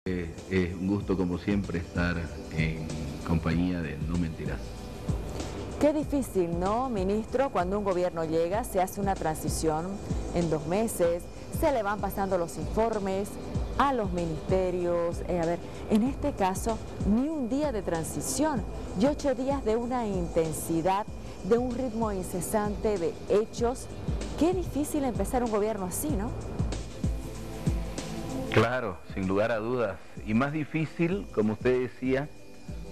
Es un gusto, como siempre, estar en compañía de No Mentirás. Qué difícil, ¿no, ministro? Cuando un gobierno llega, se hace una transición en 2 meses, se le van pasando los informes a los ministerios. En este caso, ni un día de transición y 8 días de una intensidad, de un ritmo incesante de hechos. Qué difícil empezar un gobierno así, ¿no? Claro, sin lugar a dudas. Y más difícil, como usted decía,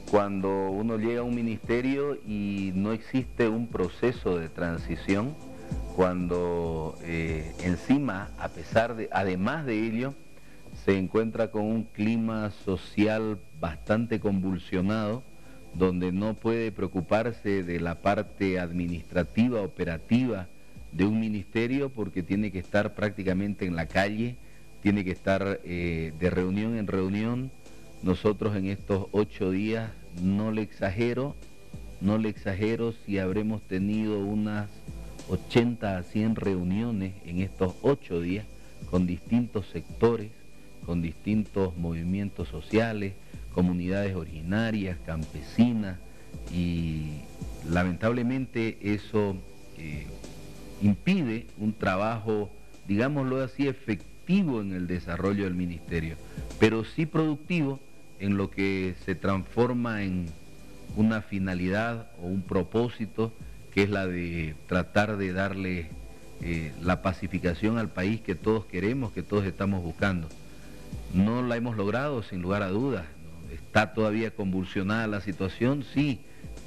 cuando uno llega a un ministerio y no existe un proceso de transición, cuando encima, además de ello, se encuentra con un clima social bastante convulsionado, donde no puede preocuparse de la parte administrativa, operativa de un ministerio, porque tiene que estar prácticamente en la calle, tiene que estar de reunión en reunión. Nosotros en estos 8 días, no le exagero si habremos tenido unas 80 a 100 reuniones en estos 8 días con distintos sectores, con distintos movimientos sociales, comunidades originarias, campesinas, y lamentablemente eso impide un trabajo, digámoslo así, efectivo en el desarrollo del ministerio, pero sí productivo en lo que se transforma en una finalidad o un propósito, que es la de tratar de darle la pacificación al país que todos queremos, que todos estamos buscando. No la hemos logrado, sin lugar a dudas, ¿no? Está todavía convulsionada la situación, sí,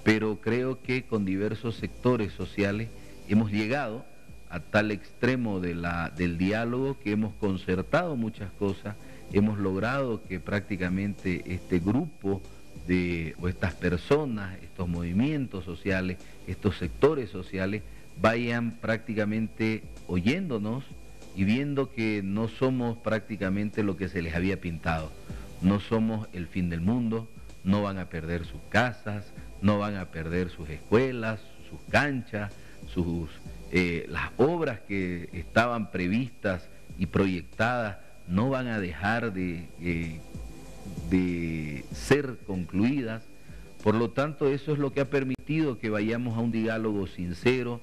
pero creo que con diversos sectores sociales hemos llegado a tal extremo del diálogo, que hemos concertado muchas cosas, hemos logrado que prácticamente este grupo o estas personas, estos movimientos sociales, estos sectores sociales, vayan prácticamente oyéndonos y viendo que no somos prácticamente lo que se les había pintado. No somos el fin del mundo, no van a perder sus casas, no van a perder sus escuelas, sus canchas, las obras que estaban previstas y proyectadas no van a dejar de ser concluidas. Por lo tanto, eso es lo que ha permitido que vayamos a un diálogo sincero,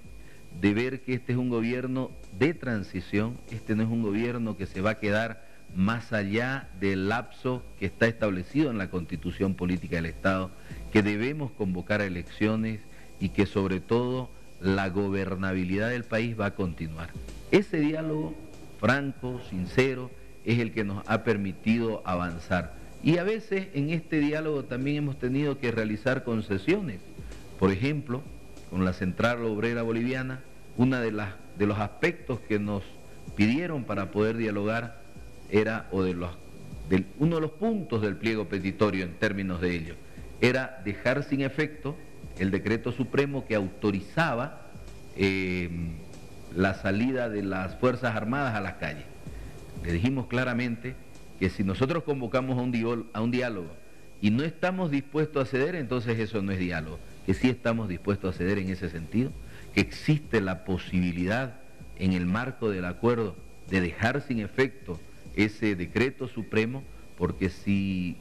de ver que este es un gobierno de transición, este no es un gobierno que se va a quedar más allá del lapso que está establecido en la Constitución Política del Estado, que debemos convocar a elecciones y que sobre todo la gobernabilidad del país va a continuar. Ese diálogo franco, sincero, es el que nos ha permitido avanzar. Y a veces en este diálogo también hemos tenido que realizar concesiones. Por ejemplo, con la Central Obrera Boliviana, uno de los aspectos que nos pidieron para poder dialogar era, uno de los puntos del pliego petitorio en términos de ello, era dejar sin efecto el decreto supremo que autorizaba la salida de las Fuerzas Armadas a las calles. Le dijimos claramente que si nosotros convocamos a un diálogo y no estamos dispuestos a ceder, entonces eso no es diálogo, que sí estamos dispuestos a ceder en ese sentido, que existe la posibilidad en el marco del acuerdo de dejar sin efecto ese decreto supremo, porque si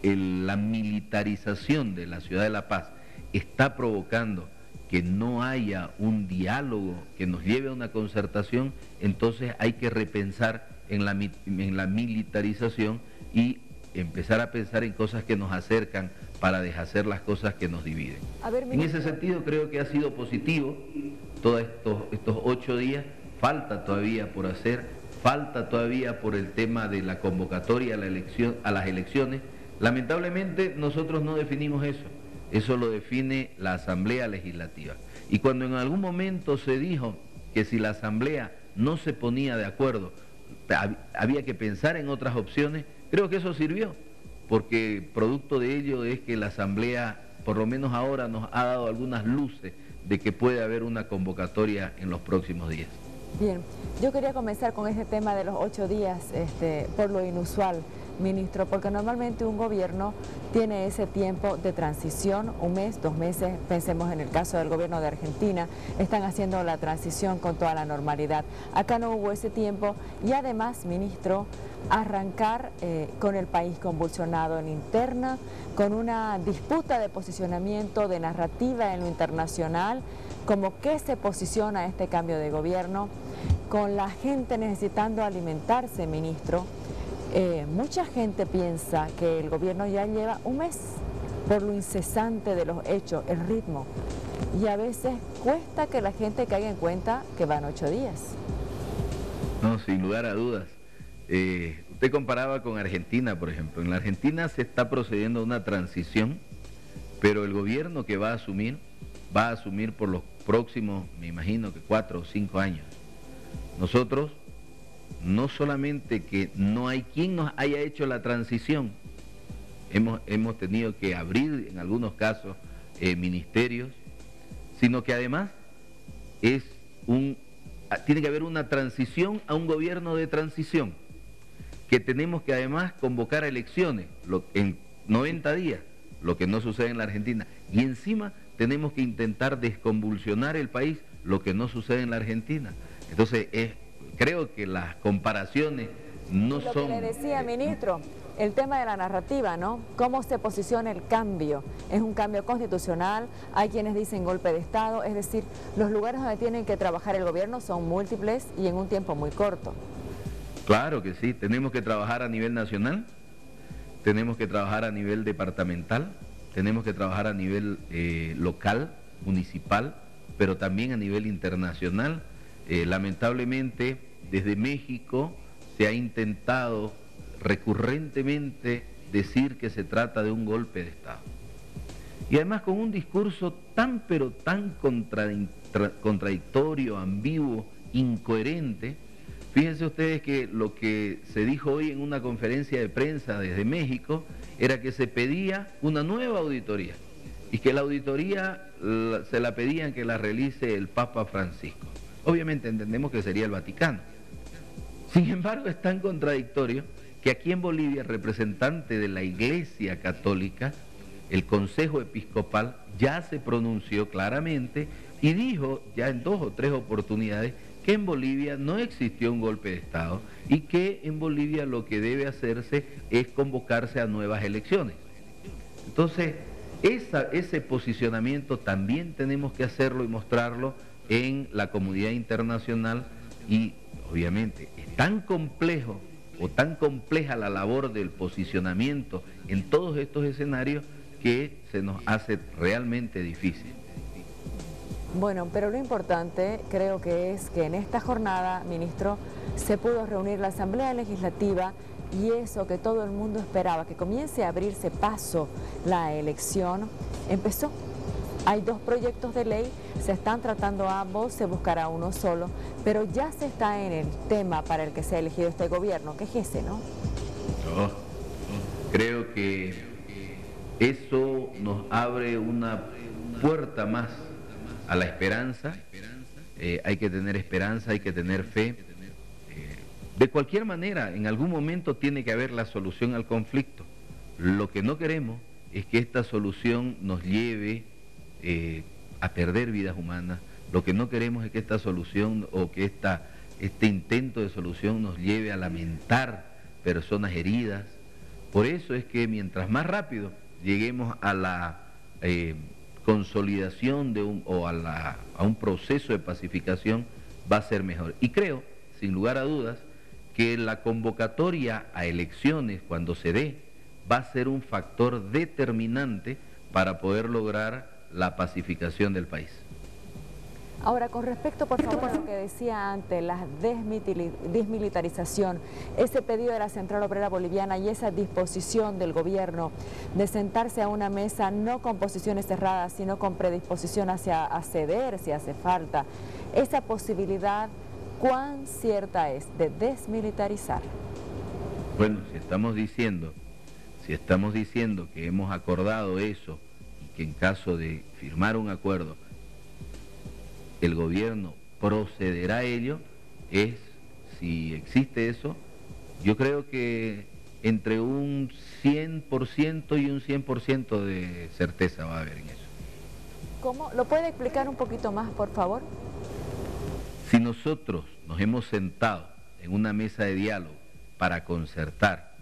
la militarización de la ciudad de La Paz está provocando que no haya un diálogo que nos lleve a una concertación, entonces hay que repensar en la militarización y empezar a pensar en cosas que nos acercan para deshacer las cosas que nos dividen. En ese sentido creo que ha sido positivo todos estos 8 días. Falta todavía por hacer, falta todavía por el tema de la convocatoria a las elecciones. Lamentablemente nosotros no definimos eso. Eso lo define la Asamblea Legislativa. Y cuando en algún momento se dijo que si la Asamblea no se ponía de acuerdo, había que pensar en otras opciones, creo que eso sirvió, porque producto de ello es que la Asamblea, por lo menos ahora, nos ha dado algunas luces de que puede haber una convocatoria en los próximos días. Bien, yo quería comenzar con este tema de los 8 días, por lo inusual. ministro, porque normalmente un gobierno tiene ese tiempo de transición, un mes, 2 meses, pensemos en el caso del gobierno de Argentina, están haciendo la transición con toda la normalidad. Acá no hubo ese tiempo y además, ministro, arrancar con el país convulsionado en interna, con una disputa de posicionamiento, de narrativa en lo internacional, como qué se posiciona este cambio de gobierno, con la gente necesitando alimentarse, ministro. Mucha gente piensa que el gobierno ya lleva un mes por lo incesante de los hechos, el ritmo, y a veces cuesta que la gente caiga en cuenta que van 8 días. No, sin lugar a dudas. Usted comparaba con Argentina, por ejemplo. En la Argentina se está procediendo a una transición, pero el gobierno que va a asumir por los próximos, me imagino que 4 o 5 años. Nosotros, no solamente que no hay quien nos haya hecho la transición, hemos tenido que abrir en algunos casos ministerios, sino que además tiene que haber una transición a un gobierno de transición, que tenemos que además convocar a elecciones en 90 días, lo que no sucede en la Argentina, y encima tenemos que intentar desconvulsionar el país, lo que no sucede en la Argentina. Entonces, creo que las comparaciones no son... Lo que le decía, ministro, el tema de la narrativa, ¿no? ¿Cómo se posiciona el cambio? ¿Es un cambio constitucional? Hay quienes dicen golpe de Estado, es decir, los lugares donde tienen que trabajar el gobierno son múltiples y en un tiempo muy corto. Claro que sí, tenemos que trabajar a nivel nacional, tenemos que trabajar a nivel departamental, tenemos que trabajar a nivel local, municipal, pero también a nivel internacional. Lamentablemente, desde México se ha intentado recurrentemente decir que se trata de un golpe de Estado. Y además con un discurso tan pero tan contradictorio, ambiguo, incoherente. Fíjense ustedes que lo que se dijo hoy en una conferencia de prensa desde México era que se pedía una nueva auditoría y que la auditoría se la pedían que la realice el Papa Francisco. Obviamente entendemos que sería el Vaticano. Sin embargo, es tan contradictorio que aquí en Bolivia el representante de la Iglesia Católica, el Consejo Episcopal, ya se pronunció claramente y dijo ya en 2 o 3 oportunidades que en Bolivia no existió un golpe de Estado y que en Bolivia lo que debe hacerse es convocarse a nuevas elecciones. Entonces, ese posicionamiento también tenemos que hacerlo y mostrarlo en la comunidad internacional y obviamente es tan complejo o tan compleja la labor del posicionamiento en todos estos escenarios que se nos hace realmente difícil. Bueno, pero lo importante creo que es que en esta jornada, ministro, se pudo reunir la Asamblea Legislativa y eso que todo el mundo esperaba, que comience a abrirse paso la elección, empezó. Hay 2 proyectos de ley, se están tratando ambos, se buscará uno solo, pero ya se está en el tema para el que se ha elegido este gobierno, que es ese, ¿no? Creo que eso nos abre una puerta más a la esperanza. Hay que tener esperanza, hay que tener fe. De cualquier manera, en algún momento tiene que haber la solución al conflicto. Lo que no queremos es que esta solución nos lleve a perder vidas humanas. Lo que no queremos es que esta solución o que este intento de solución nos lleve a lamentar personas heridas. Por eso es que mientras más rápido lleguemos a la consolidación de a un proceso de pacificación, va a ser mejor. Y creo, sin lugar a dudas, que la convocatoria a elecciones, cuando se dé, va a ser un factor determinante para poder lograr la pacificación del país. Ahora, con respecto, por favor, a lo que decía antes, la desmilitarización, ese pedido de la Central Obrera Boliviana y esa disposición del gobierno de sentarse a una mesa no con posiciones cerradas, sino con predisposición hacia ceder si hace falta, esa posibilidad, ¿cuán cierta es de desmilitarizar? Bueno, si estamos diciendo que hemos acordado eso y que en caso de firmar un acuerdo el gobierno procederá a ello, si existe eso, yo creo que entre un 100% y un 100% de certeza va a haber en eso. ¿Cómo? ¿Lo puede explicar un poquito más, por favor? Si nosotros nos hemos sentado en una mesa de diálogo para concertar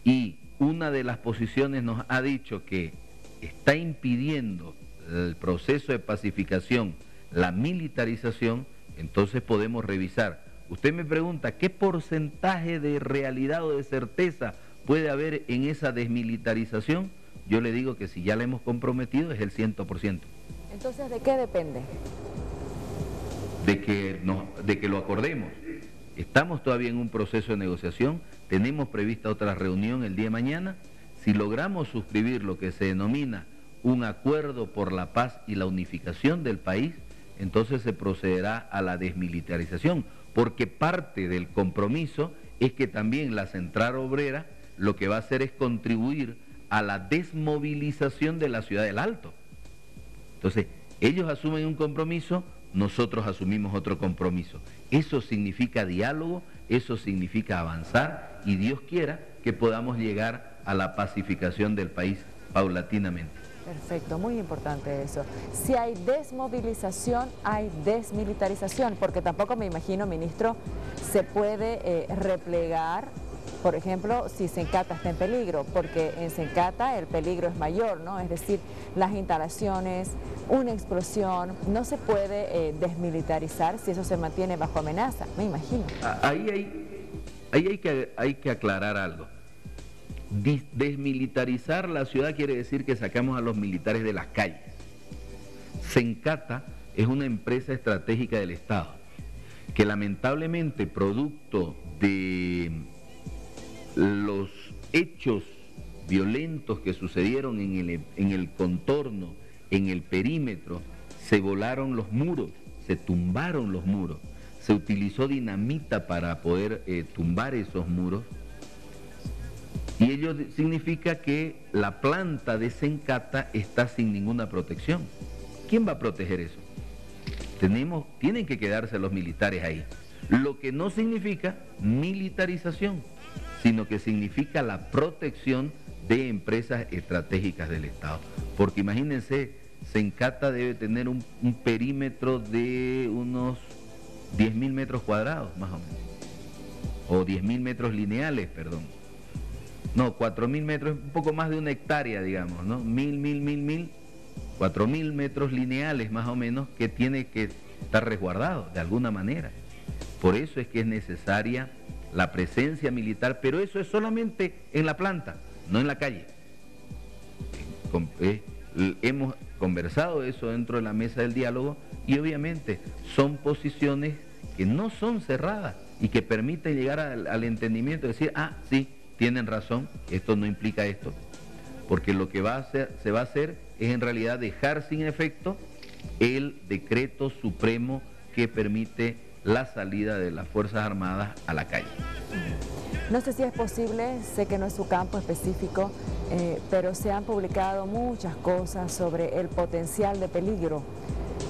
y una de las posiciones nos ha dicho que está impidiendo el proceso de pacificación, la militarización, entonces podemos revisar. Usted me pregunta, ¿qué porcentaje de realidad o de certeza puede haber en esa desmilitarización? Yo le digo que si ya la hemos comprometido es el 100%. Entonces, ¿de qué depende? De que lo acordemos. Estamos todavía en un proceso de negociación, tenemos prevista otra reunión el día de mañana. Si logramos suscribir lo que se denomina un acuerdo por la paz y la unificación del país, entonces se procederá a la desmilitarización, porque parte del compromiso es que también la Central Obrera lo que va a hacer es contribuir a la desmovilización de la ciudad del Alto. Entonces, ellos asumen un compromiso, nosotros asumimos otro compromiso. Eso significa diálogo, eso significa avanzar y Dios quiera que podamos llegar a la pacificación del país paulatinamente. Perfecto, muy importante eso. Si hay desmovilización, hay desmilitarización, porque tampoco me imagino, ministro, se puede replegar, por ejemplo, si Sencata está en peligro, porque en Sencata el peligro es mayor, ¿no? Es decir, las instalaciones, una explosión, no se puede desmilitarizar si eso se mantiene bajo amenaza, me imagino. Ahí hay que aclarar algo. Desmilitarizar la ciudad quiere decir que sacamos a los militares de las calles. Sencata es una empresa estratégica del Estado, que lamentablemente, producto de los hechos violentos que sucedieron en el contorno, en el perímetro, se volaron los muros, se tumbaron los muros, se utilizó dinamita para poder tumbar esos muros. Y ello significa que la planta de Sencata está sin ninguna protección. ¿Quién va a proteger eso? Tienen que quedarse los militares ahí. Lo que no significa militarización, sino que significa la protección de empresas estratégicas del Estado. Porque imagínense, Sencata debe tener un perímetro de unos 10.000 metros cuadrados, más o menos. O 10.000 metros lineales, perdón. No, 4.000 metros, un poco más de una hectárea, digamos, ¿no? 4.000 metros lineales más o menos, que tiene que estar resguardado de alguna manera. Por eso es que es necesaria la presencia militar, pero eso es solamente en la planta, no en la calle. Hemos conversado eso dentro de la mesa del diálogo y obviamente son posiciones que no son cerradas y que permiten llegar al entendimiento de decir, ah, sí, tienen razón, esto no implica esto, porque lo que se va a hacer es en realidad dejar sin efecto el decreto supremo que permite la salida de las Fuerzas Armadas a la calle. No sé si es posible, sé que no es su campo específico, pero se han publicado muchas cosas sobre el potencial de peligro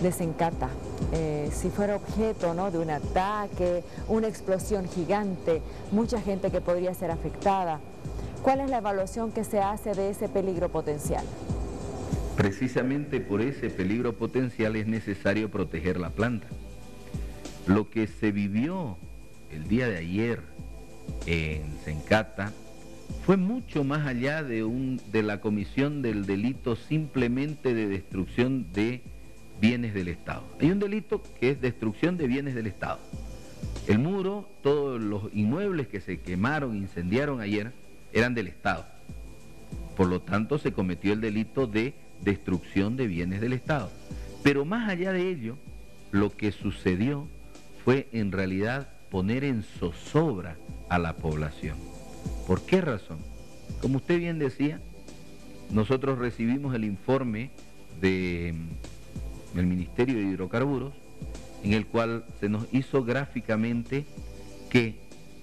de Sencata. Si fuera objeto, ¿no?, de un ataque, una explosión gigante, mucha gente que podría ser afectada. ¿Cuál es la evaluación que se hace de ese peligro potencial? Precisamente por ese peligro potencial es necesario proteger la planta. Lo que se vivió el día de ayer en Sencata fue mucho más allá de la comisión del delito simplemente de destrucción de bienes del Estado. Hay un delito que es destrucción de bienes del Estado. El muro, todos los inmuebles que se quemaron, incendiaron ayer, eran del Estado. Por lo tanto, se cometió el delito de destrucción de bienes del Estado. Pero más allá de ello, lo que sucedió fue en realidad poner en zozobra a la población. ¿Por qué razón? Como usted bien decía, nosotros recibimos el informe del Ministerio de Hidrocarburos, en el cual se nos hizo gráficamente que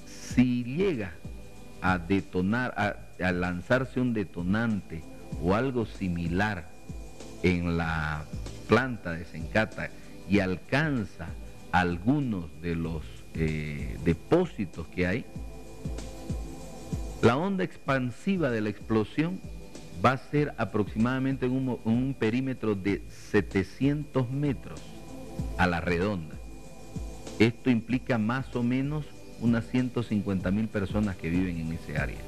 si llega a detonar, a lanzarse un detonante o algo similar en la planta de Sencata y alcanza algunos de los depósitos que hay, La onda expansiva de la explosión va a ser aproximadamente en un perímetro de 700 metros a la redonda. Esto implica más o menos unas 150.000 personas que viven en ese área.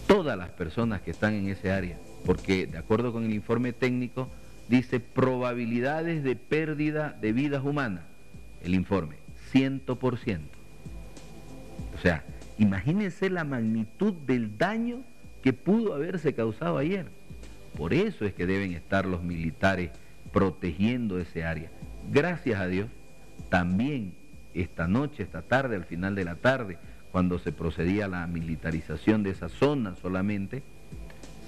Todas las personas que están en ese área, porque de acuerdo con el informe técnico, dice probabilidades de pérdida de vidas humanas. El informe, 100%. O sea, imagínense la magnitud del daño que pudo haberse causado ayer. Por eso es que deben estar los militares protegiendo ese área. Gracias a Dios, también esta noche, esta tarde, al final de la tarde, cuando se procedía a la militarización de esa zona solamente,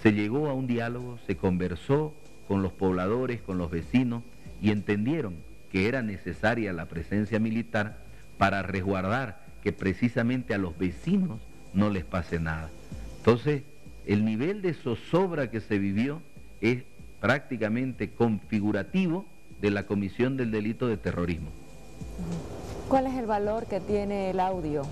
se llegó a un diálogo, se conversó con los pobladores, con los vecinos, y entendieron que era necesaria la presencia militar para resguardar que precisamente a los vecinos no les pase nada. Entonces, el nivel de zozobra que se vivió es prácticamente configurativo de la comisión del delito de terrorismo. ¿Cuál es el valor que tiene el audio?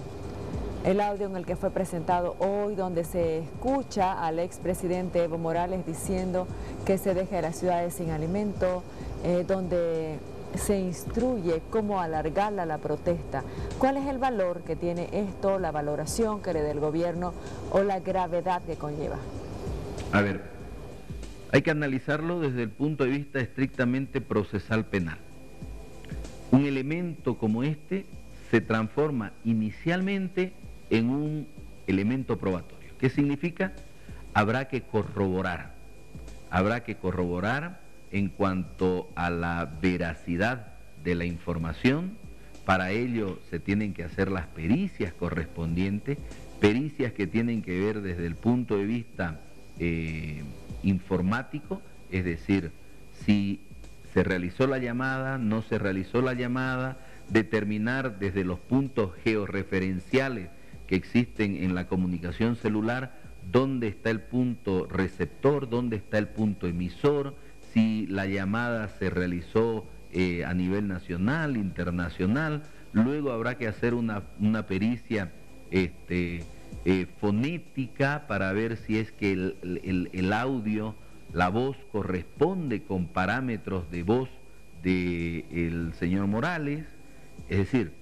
El audio en el que fue presentado hoy, donde se escucha al expresidente Evo Morales diciendo que se deje las ciudades sin alimento, donde se instruye cómo alargarla la protesta. ¿Cuál es el valor que tiene esto, la valoración que le dé el gobierno o la gravedad que conlleva? A ver, hay que analizarlo desde el punto de vista estrictamente procesal penal. Un elemento como este se transforma inicialmente en un elemento probatorio. ¿Qué significa? Habrá que corroborar en cuanto a la veracidad de la información. Para ello se tienen que hacer las pericias correspondientes, pericias que tienen que ver desde el punto de vista informático, es decir, si se realizó la llamada, no se realizó la llamada, determinar desde los puntos georreferenciales que existen en la comunicación celular dónde está el punto receptor, dónde está el punto emisor, si la llamada se realizó a nivel nacional, internacional. Luego habrá que hacer una pericia fonética para ver si es que el audio, la voz corresponde con parámetros de voz del señor Morales. Es decir,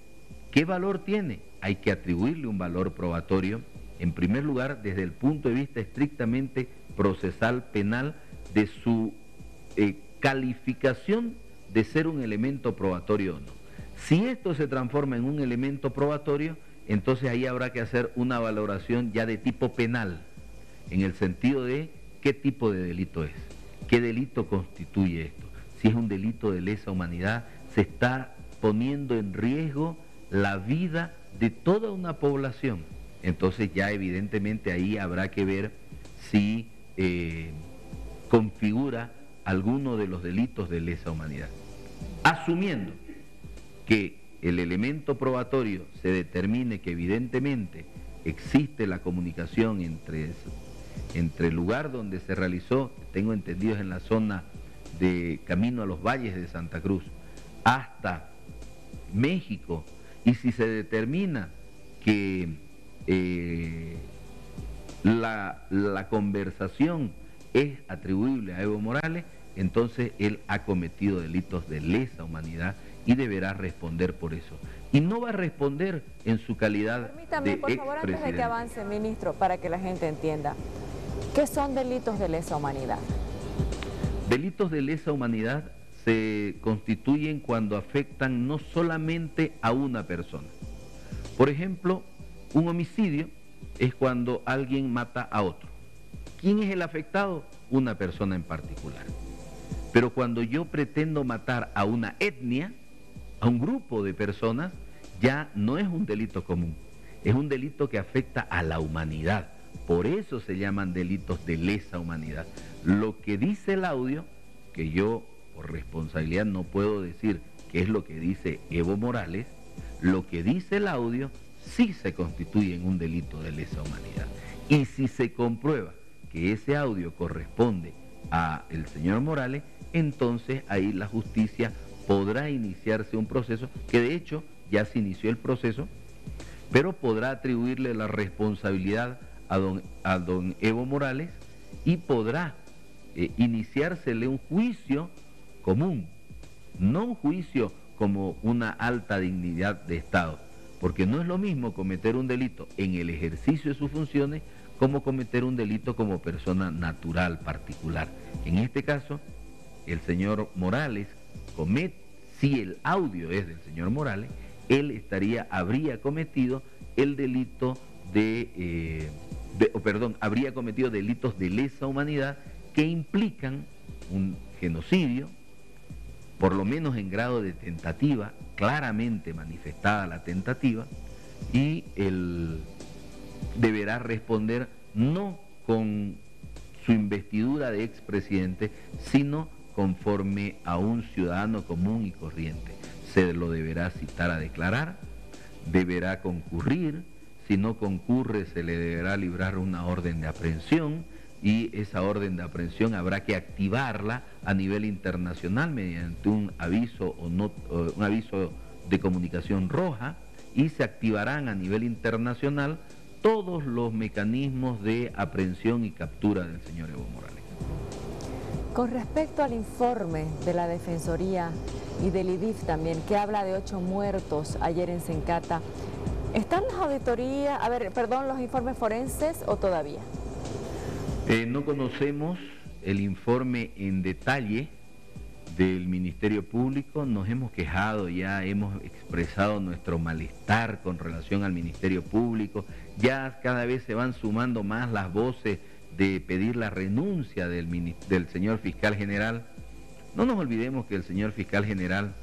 ¿qué valor tiene? Hay que atribuirle un valor probatorio, en primer lugar, desde el punto de vista estrictamente procesal penal, de su calificación de ser un elemento probatorio o no. Si esto se transforma en un elemento probatorio, entonces ahí habrá que hacer una valoración ya de tipo penal, en el sentido de qué tipo de delito es, qué delito constituye esto. Si es un delito de lesa humanidad, se está poniendo en riesgo la vida de toda una población. Entonces ya evidentemente ahí habrá que ver si configura alguno de los delitos de lesa humanidad. Asumiendo que el elemento probatorio se determine que evidentemente existe la comunicación entre el lugar donde se realizó, tengo entendido es en la zona de camino a los valles de Santa Cruz, hasta México, y si se determina que la conversación es atribuible a Evo Morales, entonces él ha cometido delitos de lesa humanidad y deberá responder por eso. Y no va a responder en su calidad de expresidente. Por favor, antes de que avance, ministro, para que la gente entienda, ¿qué son delitos de lesa humanidad? Delitos de lesa humanidad se constituyen cuando afectan no solamente a una persona. Por ejemplo, un homicidio es cuando alguien mata a otro. ¿Quién es el afectado? Una persona en particular. Pero cuando yo pretendo matar a una etnia, a un grupo de personas, ya no es un delito común, es un delito que afecta a la humanidad. Por eso se llaman delitos de lesa humanidad. Lo que dice el audio, que yo por responsabilidad no puedo decir qué es lo que dice Evo Morales, lo que dice el audio sí se constituye en un delito de lesa humanidad. Y si se comprueba que ese audio corresponde a el señor Morales, entonces ahí la justicia podrá iniciarse un proceso, que de hecho ya se inició el proceso, pero podrá atribuirle la responsabilidad a don Evo Morales y podrá iniciársele un juicio común, no un juicio como una alta dignidad de Estado, porque no es lo mismo cometer un delito en el ejercicio de sus funciones como cometer un delito como persona natural particular. En este caso, el señor Morales si el audio es del señor Morales, él habría cometido el delito habría cometido delitos de lesa humanidad que implican un genocidio, por lo menos en grado de tentativa, claramente manifestada la tentativa, y él deberá responder no con su investidura de expresidente, sino conforme a un ciudadano común y corriente. Se lo deberá citar a declarar, deberá concurrir, si no concurre se le deberá librar una orden de aprehensión, y esa orden de aprehensión habrá que activarla a nivel internacional mediante un aviso un aviso de comunicación roja, y se activarán a nivel internacional todos los mecanismos de aprehensión y captura del señor Evo Morales. Con respecto al informe de la Defensoría y del IDIF también, que habla de 8 muertos ayer en Sencata, ¿están las auditorías, los informes forenses o todavía? No conocemos el informe en detalle del Ministerio Público, nos hemos quejado, ya hemos expresado nuestro malestar con relación al Ministerio Público, ya cada vez se van sumando más las voces de pedir la renuncia del señor fiscal general. No nos olvidemos que el señor fiscal general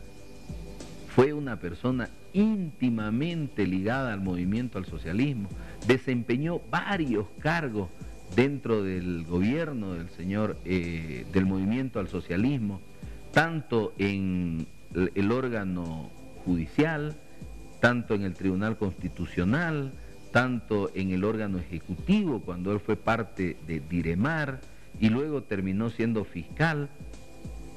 fue una persona íntimamente ligada al movimiento al socialismo, desempeñó varios cargos dentro del gobierno del movimiento al socialismo, tanto en el órgano judicial, tanto en el Tribunal Constitucional, tanto en el órgano ejecutivo cuando él fue parte de Diremar y luego terminó siendo fiscal.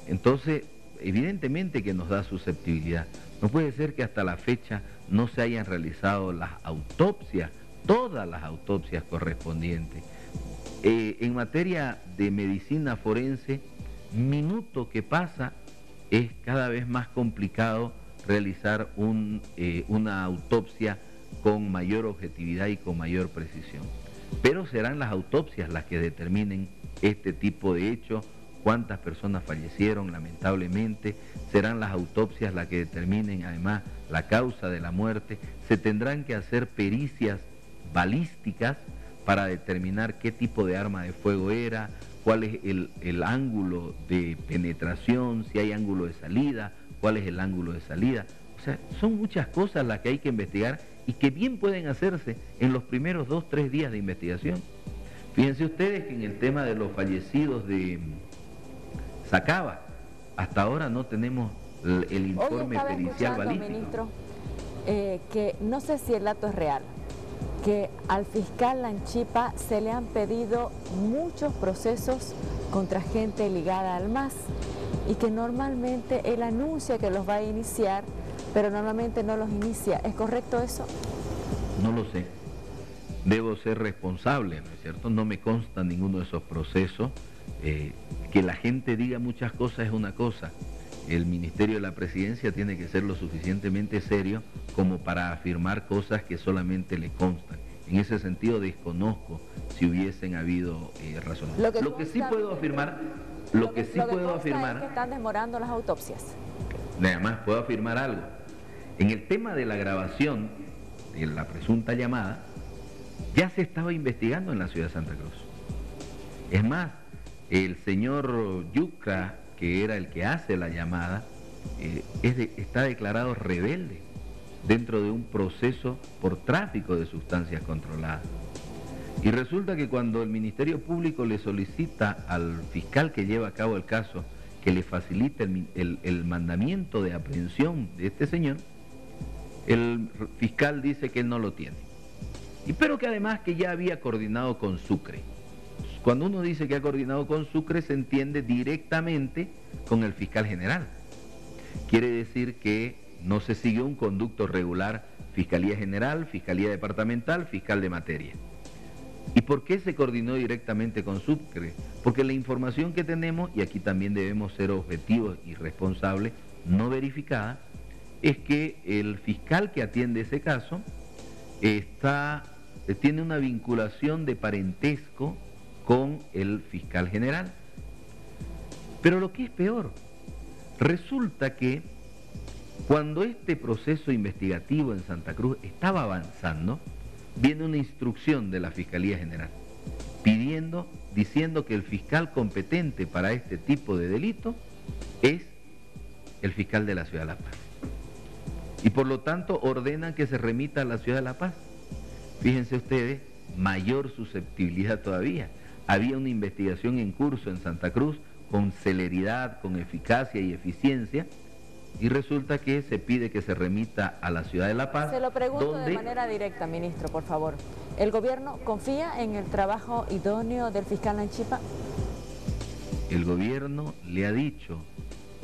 Entonces, evidentemente que nos da susceptibilidad. No puede ser que hasta la fecha no se hayan realizado las autopsias, todas las autopsias correspondientes. En materia de medicina forense, minuto que pasa es cada vez más complicado realizar una autopsia con mayor objetividad y con mayor precisión. Pero serán las autopsias las que determinen este tipo de hechos, cuántas personas fallecieron lamentablemente, serán las autopsias las que determinen además la causa de la muerte, se tendrán que hacer pericias balísticas para determinar qué tipo de arma de fuego era, cuál es el ángulo de penetración, si hay ángulo de salida, cuál es el ángulo de salida. O sea, son muchas cosas las que hay que investigar y que bien pueden hacerse en los primeros 2 o 3 días de investigación. Fíjense ustedes que en el tema de los fallecidos de Sacaba, hasta ahora no tenemos el informe pericial balístico. Ministro, que no sé si el dato es real, que al fiscal Lanchipa se le han pedido muchos procesos contra gente ligada al MAS y que normalmente él anuncia que los va a iniciar, pero normalmente no los inicia. ¿Es correcto eso? No lo sé. Debo ser responsable, ¿no es cierto? No me consta ninguno de esos procesos. Que la gente diga muchas cosas es una cosa. El Ministerio de la Presidencia tiene que ser lo suficientemente serio como para afirmar cosas que solamente le constan. En ese sentido desconozco si hubiesen habido razones. Lo que sí puedo afirmar es que están demorando las autopsias. Nada más puedo afirmar algo. En el tema de la grabación de la presunta llamada, ya se estaba investigando en la ciudad de Santa Cruz. Es más, el señor Yucra, que era el que hace la llamada, está declarado rebelde dentro de un proceso por tráfico de sustancias controladas. Y resulta que cuando el Ministerio Público le solicita al fiscal que lleva a cabo el caso que le facilite el mandamiento de aprehensión de este señor, el fiscal dice que él no lo tiene. Pero que además que ya había coordinado con Sucre. Cuando uno dice que ha coordinado con Sucre, se entiende directamente con el fiscal general. Quiere decir que no se siguió un conducto regular, Fiscalía General, Fiscalía Departamental, Fiscal de Materia. ¿Y por qué se coordinó directamente con Sucre? Porque la información que tenemos, y aquí también debemos ser objetivos y responsables, no verificada, es que el fiscal que atiende ese caso tiene una vinculación de parentesco con el fiscal general. Pero lo que es peor, resulta que cuando este proceso investigativo en Santa Cruz estaba avanzando, viene una instrucción de la Fiscalía General diciendo que el fiscal competente para este tipo de delito es el fiscal de la Ciudad de La Paz. Y por lo tanto ordenan que se remita a la Ciudad de La Paz. Fíjense ustedes, mayor susceptibilidad todavía. Había una investigación en curso en Santa Cruz con celeridad, con eficacia y eficiencia, y resulta que se pide que se remita a la Ciudad de La Paz. Se lo pregunto de manera directa, ministro, por favor. ¿El gobierno confía en el trabajo idóneo del fiscal Lanchipa? El gobierno le ha dicho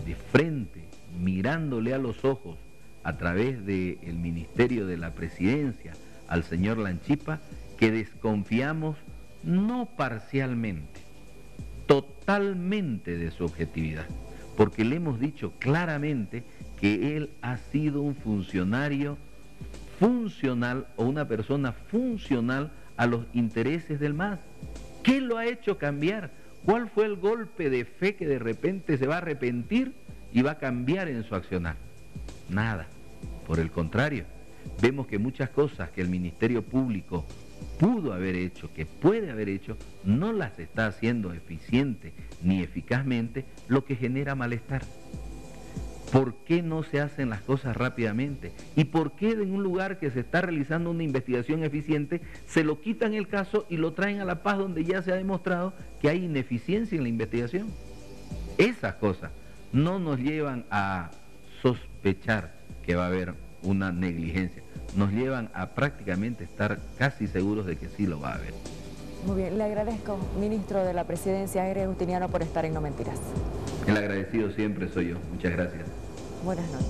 de frente, mirándole a los ojos, a través del Ministerio de la Presidencia, al señor Lanchipa, que desconfiamos no parcialmente, totalmente de su objetividad, porque le hemos dicho claramente que él ha sido un funcionario funcional o una persona funcional a los intereses del MAS. ¿Qué lo ha hecho cambiar? ¿Cuál fue el golpe de fe que de repente se va a arrepentir y va a cambiar en su accionar? Nada. Por el contrario, vemos que muchas cosas que el Ministerio Público pudo haber hecho, que puede haber hecho, no las está haciendo eficiente ni eficazmente, lo que genera malestar. ¿Por qué no se hacen las cosas rápidamente? ¿Y por qué en un lugar que se está realizando una investigación eficiente se lo quitan el caso y lo traen a La Paz, donde ya se ha demostrado que hay ineficiencia en la investigación? Esas cosas no nos llevan a sospechar que va a haber una negligencia, nos llevan a prácticamente estar casi seguros de que sí lo va a haber. Muy bien, le agradezco, ministro de la Presidencia, Aires Justiniano, por estar en No Mentiras. El agradecido siempre soy yo. Muchas gracias. Buenas noches.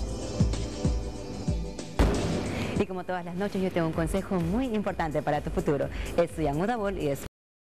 Y como todas las noches, yo tengo un consejo muy importante para tu futuro. Estudia Mudabol y es